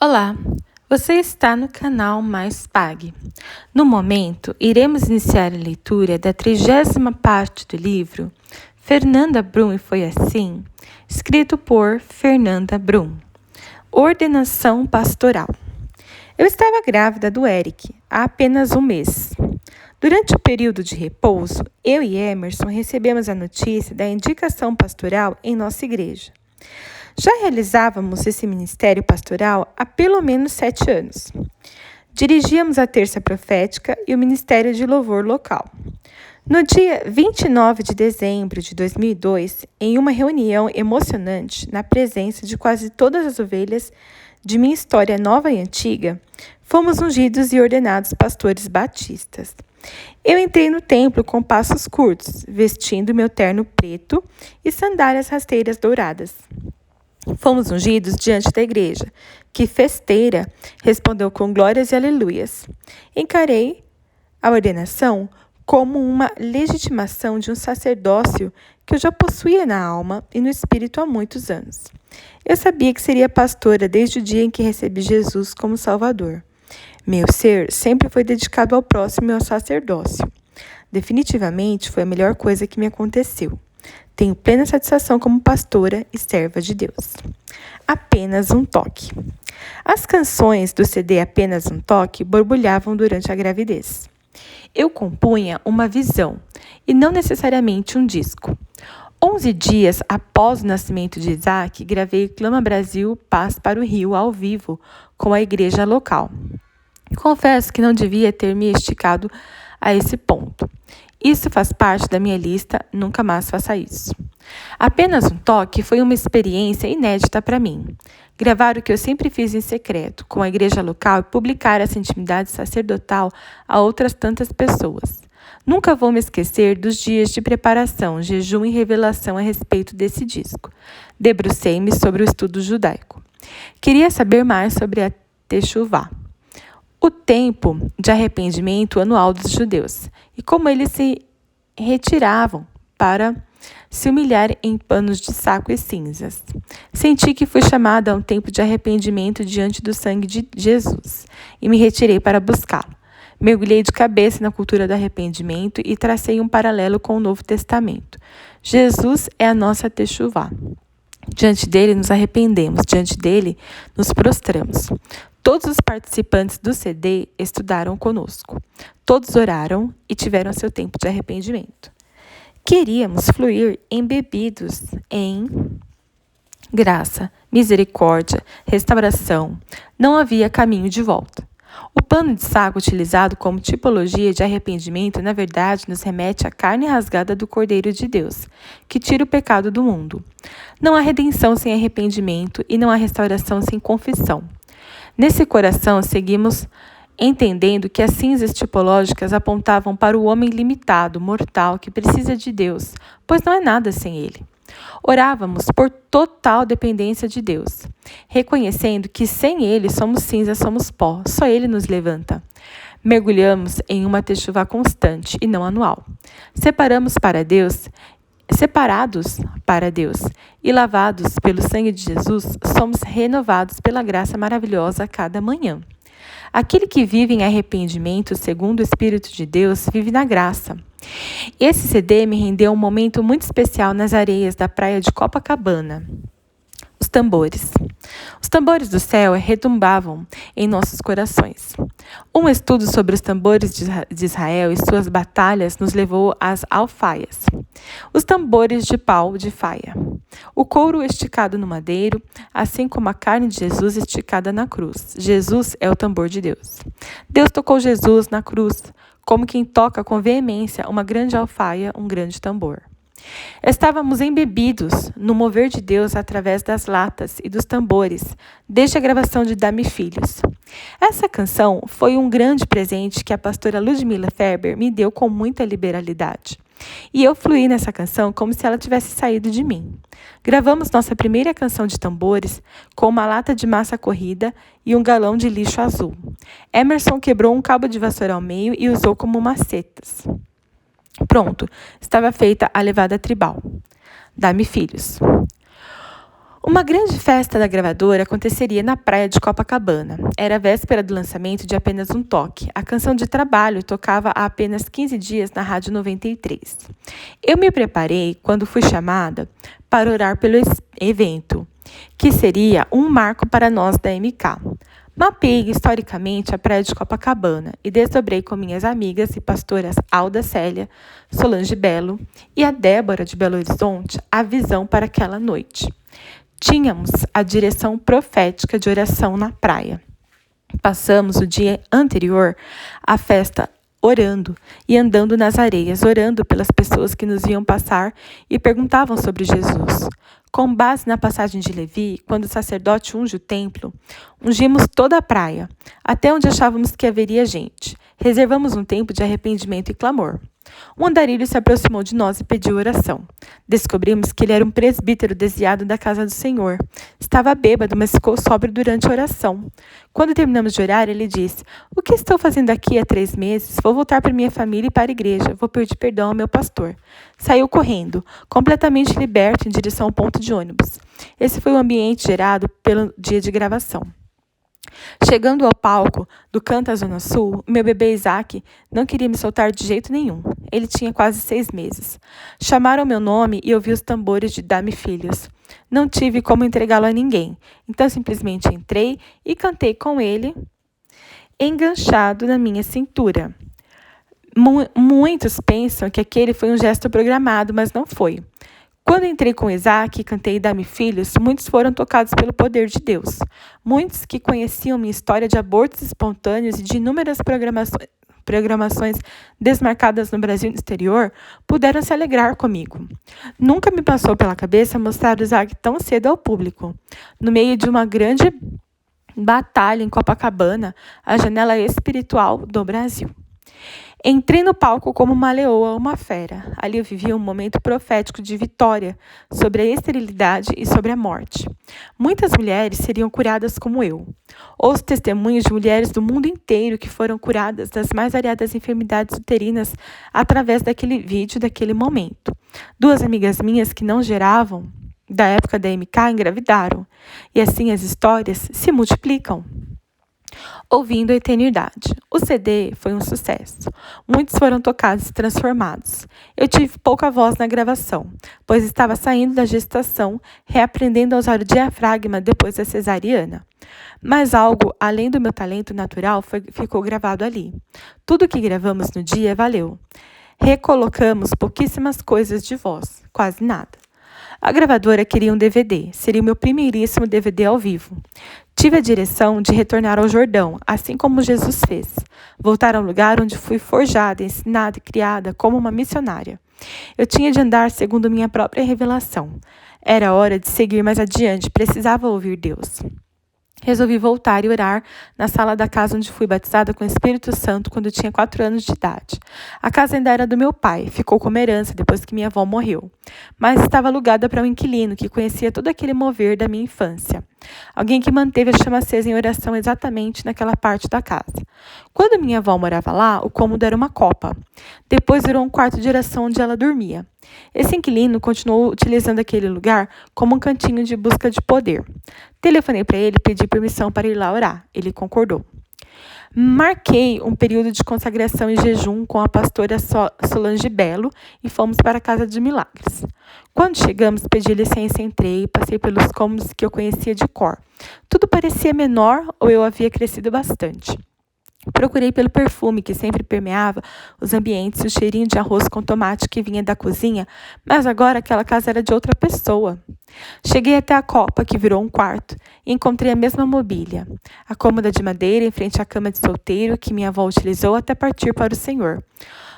Olá, você está no canal Mais Pague. No momento, iremos iniciar a leitura da 30ª parte do livro Fernanda Brum e Foi Assim, escrito por Fernanda Brum. Ordenação pastoral. Eu estava grávida do Eric há apenas um mês. Durante o período de repouso, eu e Emerson recebemos a notícia da indicação pastoral em nossa igreja. Já realizávamos esse ministério pastoral há pelo menos 7 anos. Dirigíamos a terça profética e o ministério de louvor local. No dia 29 de dezembro de 2002, em uma reunião emocionante, na presença de quase todas as ovelhas de minha história nova e antiga, fomos ungidos e ordenados pastores batistas. Eu entrei no templo com passos curtos, vestindo meu terno preto e sandálias rasteiras douradas. Fomos ungidos diante da igreja, que, festeira, respondeu com glórias e aleluias. Encarei a ordenação como uma legitimação de um sacerdócio que eu já possuía na alma e no espírito há muitos anos. Eu sabia que seria pastora desde o dia em que recebi Jesus como Salvador. Meu ser sempre foi dedicado ao próximo e ao sacerdócio. Definitivamente foi a melhor coisa que me aconteceu. Tenho plena satisfação como pastora e serva de Deus. Apenas um toque. As canções do CD Apenas um Toque borbulhavam durante a gravidez. Eu compunha uma visão e não necessariamente um disco. 11 dias após o nascimento de Isaac, gravei Clama Brasil, Paz para o Rio ao vivo com a igreja local. Confesso que não devia ter me esticado a esse ponto. Isso faz parte da minha lista, nunca mais faça isso. Apenas um toque foi uma experiência inédita para mim. Gravar o que eu sempre fiz em secreto, com a igreja local e publicar essa intimidade sacerdotal a outras tantas pessoas. Nunca vou me esquecer dos dias de preparação, jejum e revelação a respeito desse disco. Debrucei-me sobre o estudo judaico. Queria saber mais sobre a Teshuvá, o tempo de arrependimento anual dos judeus, e como eles se retiravam para se humilhar em panos de saco e cinzas. Senti que fui chamada a um tempo de arrependimento diante do sangue de Jesus, e me retirei para buscá-lo. Mergulhei de cabeça na cultura do arrependimento e tracei um paralelo com o Novo Testamento. Jesus é a nossa Teshuvá. Diante dele nos arrependemos, diante dele nos prostramos. Todos os participantes do CD estudaram conosco. Todos oraram e tiveram seu tempo de arrependimento. Queríamos fluir embebidos em graça, misericórdia, restauração. Não havia caminho de volta. O pano de saco utilizado como tipologia de arrependimento, na verdade, nos remete à carne rasgada do Cordeiro de Deus, que tira o pecado do mundo. Não há redenção sem arrependimento e não há restauração sem confissão. Nesse coração, seguimos entendendo que as cinzas tipológicas apontavam para o homem limitado, mortal, que precisa de Deus, pois não é nada sem ele. Orávamos por total dependência de Deus, reconhecendo que sem Ele somos cinza, somos pó, só Ele nos levanta. Mergulhamos em uma techuvá constante e não anual. Separados para Deus e lavados pelo sangue de Jesus, somos renovados pela graça maravilhosa a cada manhã. Aquele que vive em arrependimento, segundo o Espírito de Deus, vive na graça. Esse CD me rendeu um momento muito especial nas areias da praia de Copacabana. Os tambores. Os tambores do céu retumbavam em nossos corações. Um estudo sobre os tambores de Israel e suas batalhas nos levou às alfaias. Os tambores de pau de faia. O couro esticado no madeiro, assim como a carne de Jesus esticada na cruz. Jesus é o tambor de Deus. Deus tocou Jesus na cruz, como quem toca com veemência uma grande alfaia, um grande tambor. Estávamos embebidos no mover de Deus através das latas e dos tambores, desde a gravação de Dá-me Filhos. Essa canção foi um grande presente que a pastora Ludmila Ferber me deu com muita liberalidade. E eu fluí nessa canção como se ela tivesse saído de mim. Gravamos nossa primeira canção de tambores com uma lata de massa corrida e um galão de lixo azul. Emerson quebrou um cabo de vassoura ao meio e usou como macetas. Pronto, estava feita a levada tribal. Dá-me filhos. Uma grande festa da gravadora aconteceria na praia de Copacabana. Era a véspera do lançamento de Apenas um Toque. A canção de trabalho tocava há apenas 15 dias na Rádio 93. Eu me preparei quando fui chamada para orar pelo evento, que seria um marco para nós da MK. Mapeei historicamente a praia de Copacabana e desdobrei com minhas amigas e pastoras Alda Célia, Solange Belo e a Débora de Belo Horizonte a visão para aquela noite. Tínhamos a direção profética de oração na praia. Passamos o dia anterior à festa orando e andando nas areias, orando pelas pessoas que nos iam passar e perguntavam sobre Jesus. Com base na passagem de Levi, quando o sacerdote unge o templo, ungimos toda a praia, até onde achávamos que haveria gente. Reservamos um tempo de arrependimento e clamor. Um andarilho se aproximou de nós e pediu oração. Descobrimos que ele era um presbítero desviado da casa do Senhor. Estava bêbado, mas ficou sóbrio durante a oração. Quando terminamos de orar, ele disse: "O que estou fazendo aqui há 3 meses? Vou voltar para minha família e para a igreja. Vou pedir perdão ao meu pastor." Saiu correndo, completamente liberto, em direção ao ponto de ônibus. Esse foi o ambiente gerado pelo dia de gravação. Chegando ao palco do canto à Zona Sul, meu bebê Isaac não queria me soltar de jeito nenhum. Ele tinha quase 6 meses. Chamaram meu nome e ouvi os tambores de Dá-me Filhos. Não tive como entregá-lo a ninguém, então simplesmente entrei e cantei com ele, enganchado na minha cintura. Muitos pensam que aquele foi um gesto programado, mas não foi. Quando entrei com Isaac e cantei Dá-me Filhos, muitos foram tocados pelo poder de Deus. Muitos que conheciam minha história de abortos espontâneos e de inúmeras programações desmarcadas no Brasil e no exterior puderam se alegrar comigo. Nunca me passou pela cabeça mostrar o Isaac tão cedo ao público. No meio de uma grande batalha em Copacabana, a janela espiritual do Brasil. Entrei no palco como uma leoa ou uma fera. Ali eu vivia um momento profético de vitória sobre a esterilidade e sobre a morte. Muitas mulheres seriam curadas como eu. Ouço testemunhos de mulheres do mundo inteiro que foram curadas das mais variadas enfermidades uterinas através daquele vídeo, daquele momento. 2 amigas minhas que não geravam, da época da MK, engravidaram. E assim as histórias se multiplicam. Ouvindo a eternidade. O CD foi um sucesso. Muitos foram tocados e transformados. Eu tive pouca voz na gravação, pois estava saindo da gestação, reaprendendo a usar o diafragma depois da cesariana. Mas algo, além do meu talento natural, ficou gravado ali. Tudo que gravamos no dia valeu. Recolocamos pouquíssimas coisas de voz, quase nada. A gravadora queria um DVD, seria o meu primeiríssimo DVD ao vivo. Tive a direção de retornar ao Jordão, assim como Jesus fez. Voltar ao lugar onde fui forjada, ensinada e criada como uma missionária. Eu tinha de andar segundo minha própria revelação. Era hora de seguir mais adiante, precisava ouvir Deus. Resolvi voltar e orar na sala da casa onde fui batizada com o Espírito Santo quando tinha 4 anos de idade. A casa ainda era do meu pai, ficou como herança depois que minha avó morreu. Mas estava alugada para um inquilino que conhecia todo aquele mover da minha infância. Alguém que manteve a chama acesa em oração exatamente naquela parte da casa. Quando minha avó morava lá, o cômodo era uma copa. Depois virou um quarto de oração onde ela dormia. Esse inquilino continuou utilizando aquele lugar como um cantinho de busca de poder. Telefonei para ele e pedi permissão para ir lá orar. Ele concordou. Marquei um período de consagração e jejum com a pastora Solange Belo e fomos para a Casa de Milagres. Quando chegamos, pedi licença, entrei e passei pelos cômodos que eu conhecia de cor. Tudo parecia menor ou eu havia crescido bastante. Procurei pelo perfume que sempre permeava os ambientes, o cheirinho de arroz com tomate que vinha da cozinha, mas agora aquela casa era de outra pessoa. Cheguei até a copa, que virou um quarto, e encontrei a mesma mobília. A cômoda de madeira em frente à cama de solteiro que minha avó utilizou até partir para o Senhor.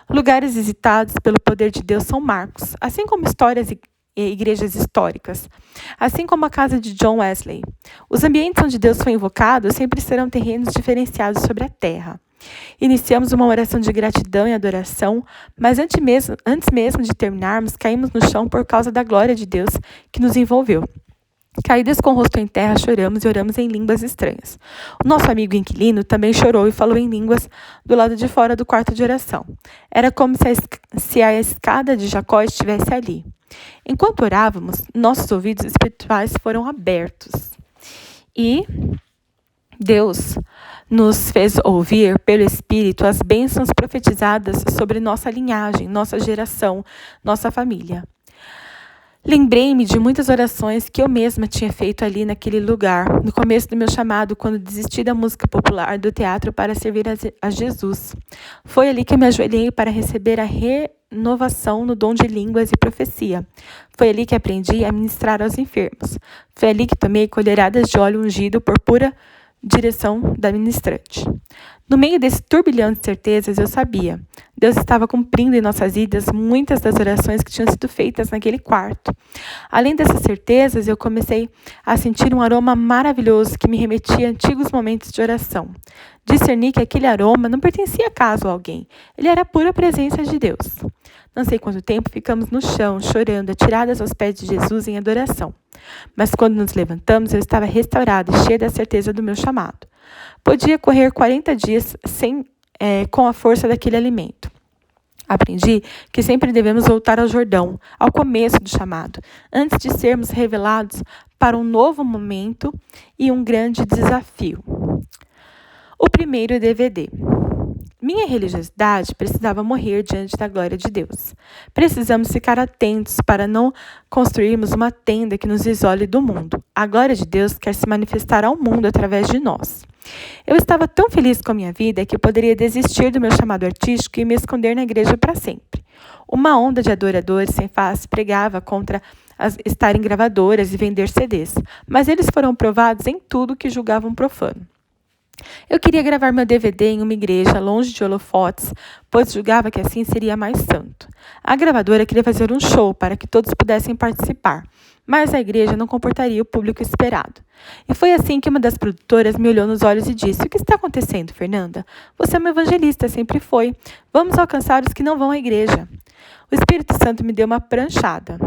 Lugares visitados pelo poder de Deus são marcos, assim como histórias e igrejas históricas, assim como a casa de John Wesley. Os ambientes onde Deus foi invocado sempre serão terrenos diferenciados sobre a terra. Iniciamos uma oração de gratidão e adoração, mas antes mesmo de terminarmos, caímos no chão por causa da glória de Deus que nos envolveu. Caídos com o rosto em terra, choramos e oramos em línguas estranhas. O nosso amigo inquilino também chorou e falou em línguas do lado de fora do quarto de oração. Era como se a escada de Jacó estivesse ali. Enquanto orávamos, nossos ouvidos espirituais foram abertos e Deus nos fez ouvir pelo Espírito as bênçãos profetizadas sobre nossa linhagem, nossa geração, nossa família. Lembrei-me de muitas orações que eu mesma tinha feito ali naquele lugar, no começo do meu chamado, quando desisti da música popular, do teatro, para servir a Jesus. Foi ali que eu me ajoelhei para receber a renovação no dom de línguas e profecia. Foi ali que aprendi a ministrar aos enfermos. Foi ali que tomei colheradas de óleo ungido por pura direção da ministrante. No meio desse turbilhão de certezas, eu sabia. Deus estava cumprindo em nossas vidas muitas das orações que tinham sido feitas naquele quarto. Além dessas certezas, eu comecei a sentir um aroma maravilhoso que me remetia a antigos momentos de oração. Discerni que aquele aroma não pertencia acaso a alguém. Ele era a pura presença de Deus. Não sei quanto tempo ficamos no chão, chorando, atiradas aos pés de Jesus em adoração. Mas quando nos levantamos, eu estava restaurada e cheia da certeza do meu chamado. Podia correr 40 dias com a força daquele alimento. Aprendi que sempre devemos voltar ao Jordão, ao começo do chamado, antes de sermos revelados para um novo momento e um grande desafio. O primeiro DVD. Minha religiosidade precisava morrer diante da glória de Deus. Precisamos ficar atentos para não construirmos uma tenda que nos isole do mundo. A glória de Deus quer se manifestar ao mundo através de nós. Eu estava tão feliz com a minha vida que poderia desistir do meu chamado artístico e me esconder na igreja para sempre. Uma onda de adoradores sem face pregava contra estar em gravadoras e vender CDs, mas eles foram provados em tudo que julgavam profano. Eu queria gravar meu DVD em uma igreja, longe de holofotes, pois julgava que assim seria mais santo. A gravadora queria fazer um show para que todos pudessem participar, mas a igreja não comportaria o público esperado. E foi assim que uma das produtoras me olhou nos olhos e disse: "O que está acontecendo, Fernanda? Você é uma evangelista, sempre foi. Vamos alcançar os que não vão à igreja." O Espírito Santo me deu uma pranchada.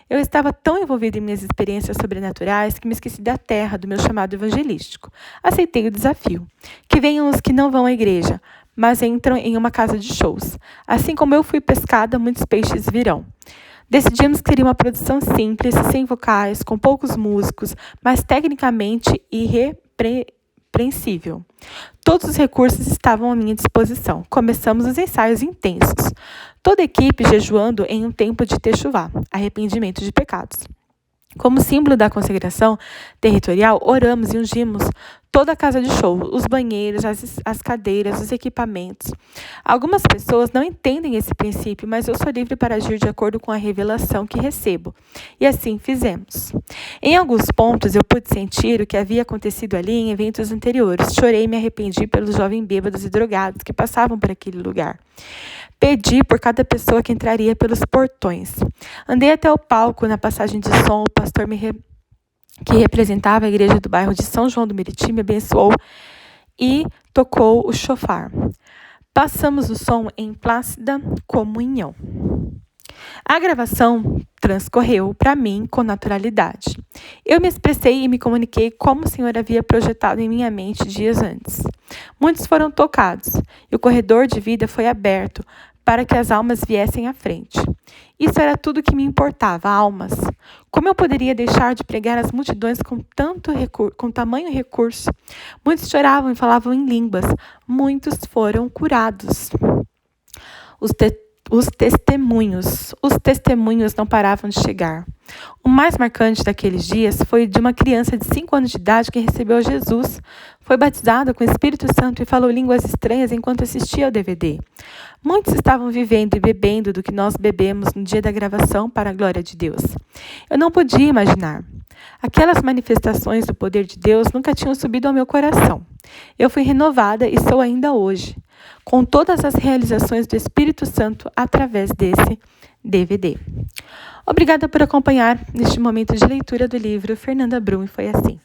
Eu estava tão envolvida em minhas experiências sobrenaturais que me esqueci da terra, do meu chamado evangelístico. Aceitei o desafio. Que venham os que não vão à igreja, mas entram em uma casa de shows. Assim como eu fui pescada, muitos peixes virão. Decidimos que seria uma produção simples, sem vocais, com poucos músicos, mas tecnicamente irrepreensível. Todos os recursos estavam à minha disposição. Começamos os ensaios intensos. Toda a equipe jejuando em um tempo de techuvá, arrependimento de pecados. Como símbolo da consagração territorial, oramos e ungimos toda a casa de show, os banheiros, as cadeiras, os equipamentos. Algumas pessoas não entendem esse princípio, mas eu sou livre para agir de acordo com a revelação que recebo. E assim fizemos. Em alguns pontos, eu pude sentir o que havia acontecido ali em eventos anteriores. Chorei e me arrependi pelos jovens bêbados e drogados que passavam por aquele lugar. Pedi por cada pessoa que entraria pelos portões. Andei até o palco na passagem de som. O pastor que representava a igreja do bairro de São João do Meriti me abençoou e tocou o chofar. Passamos o som em plácida comunhão. A gravação transcorreu para mim com naturalidade. Eu me expressei e me comuniquei como o Senhor havia projetado em minha mente dias antes. Muitos foram tocados e o corredor de vida foi aberto para que as almas viessem à frente. Isso era tudo que me importava, almas. Como eu poderia deixar de pregar às multidões com tamanho recurso? Muitos choravam e falavam em línguas. Muitos foram curados. Os testemunhos não paravam de chegar. O mais marcante daqueles dias foi de uma criança de 5 anos de idade que recebeu Jesus. Foi batizada com o Espírito Santo e falou línguas estranhas enquanto assistia ao DVD. Muitos estavam vivendo e bebendo do que nós bebemos no dia da gravação para a glória de Deus. Eu não podia imaginar. Aquelas manifestações do poder de Deus nunca tinham subido ao meu coração. Eu fui renovada e sou ainda hoje, com todas as realizações do Espírito Santo através desse DVD. Obrigada por acompanhar neste momento de leitura do livro Fernanda Brum, e foi assim.